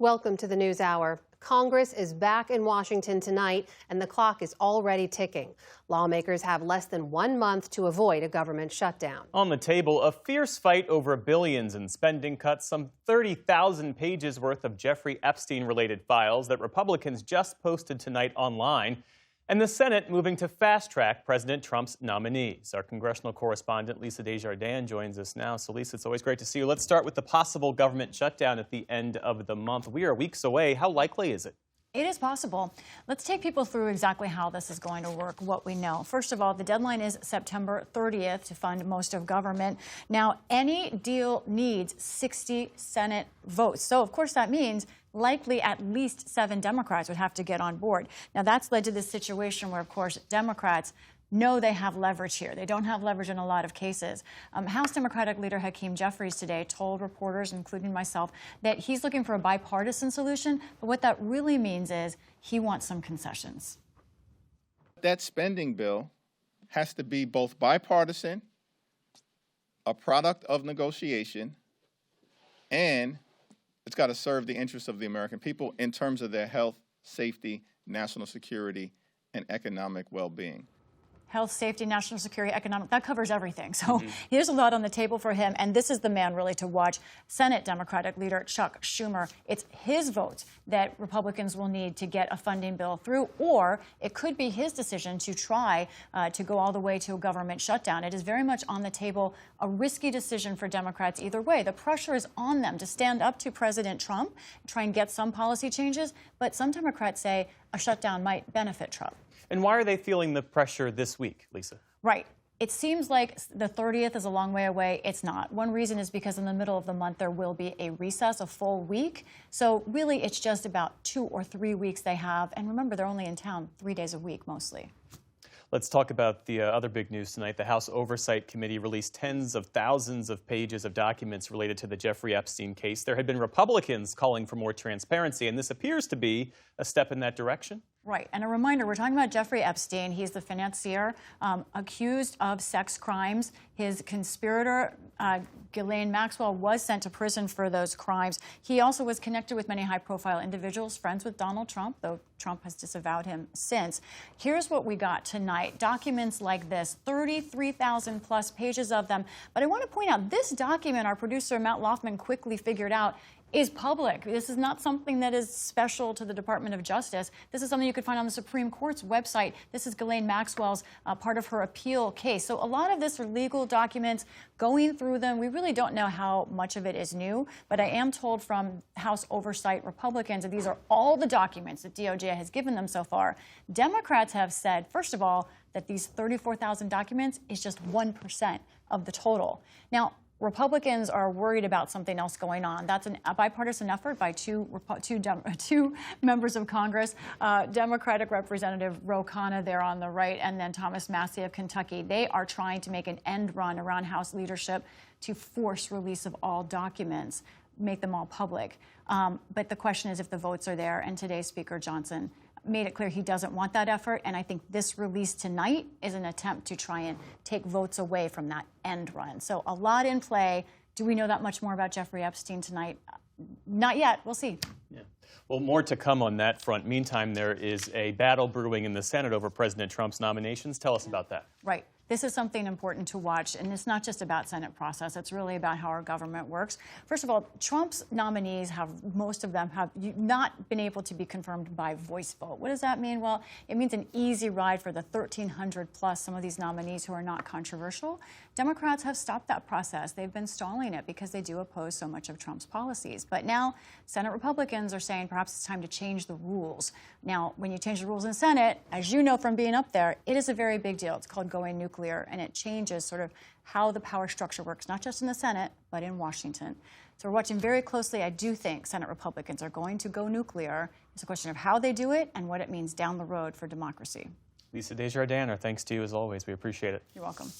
Welcome to the News Hour. Congress is back in Washington tonight, and the clock is already ticking. Lawmakers have less than 1 month to avoid a government shutdown. On the table, a fierce fight over billions in spending cuts, some 30,000 pages worth of Jeffrey Epstein-related files that Republicans just posted tonight online, and the Senate moving to fast-track President Trump's nominees. Our congressional correspondent, Lisa Desjardins, joins us now. So, Lisa, it's always great to see you. Let's start with the possible government shutdown at the end of the month. We are weeks away. How likely is it? It is possible. Let's take people through exactly how this is going to work, what we know. First of all, the deadline is September 30th to fund most of government. Now, any deal needs 60 Senate votes. So, of course, that means likely at least 7 Democrats would have to get on board. Now, that's led to this situation where, of course, Democrats know they have leverage here. They don't have leverage in a lot of cases. House Democratic leader Hakeem Jeffries today told reporters, including myself, that he's looking for a bipartisan solution, but what that really means is he wants some concessions. That spending bill has to be both bipartisan, a product of negotiation, and it's got to serve the interests of the American people in terms of their health, safety, national security, and economic well-being. Health, safety, national security, economic, that covers everything. So There's a lot on the table for him, and this is the man really to watch. Senate Democratic leader Chuck Schumer. It's his vote that Republicans will need to get a funding bill through, or it could be his decision to try to go all the way to a government shutdown. It is very much on the table, a risky decision for Democrats either way. The pressure is on them to stand up to President Trump, try and get some policy changes, but some Democrats say a shutdown might benefit Trump. And why are they feeling the pressure this week, Lisa? Right. It seems like the 30th is a long way away. It's not. One reason is because in the middle of the month there will be a recess, a full week. So really it's just about 2 or 3 weeks they have. And remember, they're only in town 3 days a week mostly. Let's talk about the other big news tonight. The House Oversight Committee released tens of thousands of pages of documents related to the Jeffrey Epstein case. There had been Republicans calling for more transparency, and this appears to be a step in that direction. Right. And a reminder, we're talking about Jeffrey Epstein. He's the financier accused of sex crimes. His conspirator, Ghislaine Maxwell, was sent to prison for those crimes. He also was connected with many high-profile individuals, friends with Donald Trump, though Trump has disavowed him since. Here's what we got tonight. Documents like this, 33,000 plus pages of them. But I want to point out, this document, our producer Matt Lothman quickly figured out, is public. This is not something that is special to the Department of Justice. This is something you could find on the Supreme Court's website. This is Ghislaine Maxwell's part of her appeal case. So a lot of this are legal documents. Going through them, we really don't know how much of it is new, but I am told from House Oversight Republicans that these are all the documents that DOJ has given them so far. Democrats have said, first of all, that these 34,000 documents is just 1% of the total. Now, Republicans are worried about something else going on. That's a bipartisan effort by two members of Congress, Democratic Representative Ro Khanna there on the right, and then Thomas Massie of Kentucky. They are trying to make an end run around House leadership to force release of all documents, make them all public. But the question is if the votes are there, and today's Speaker Johnson made it clear he doesn't want that effort, and I think this release tonight is an attempt to try and take votes away from that end run. So a lot in play. Do we know that much more about Jeffrey Epstein tonight? Not yet. We'll see. Yeah. Well, more to come on that front. Meantime, there is a battle brewing in the Senate over President Trump's nominations. Tell us about that. Right. This is something important to watch, and it's not just about Senate process. It's really about how our government works. First of all, Trump's nominees most of them have not been able to be confirmed by voice vote. What does that mean? Well, it means an easy ride for the 1,300 plus, some of these nominees who are not controversial. Democrats have stopped that process. They've been stalling it because they do oppose so much of Trump's policies. But now Senate Republicans are saying perhaps it's time to change the rules. Now, when you change the rules in the Senate, as you know from being up there, it is a very big deal. It's called going nuclear, and it changes sort of how the power structure works, not just in the Senate, but in Washington. So we're watching very closely. I do think Senate Republicans are going to go nuclear. It's a question of how they do it and what it means down the road for democracy. Lisa Desjardins, our thanks to you as always. We appreciate it. You're welcome.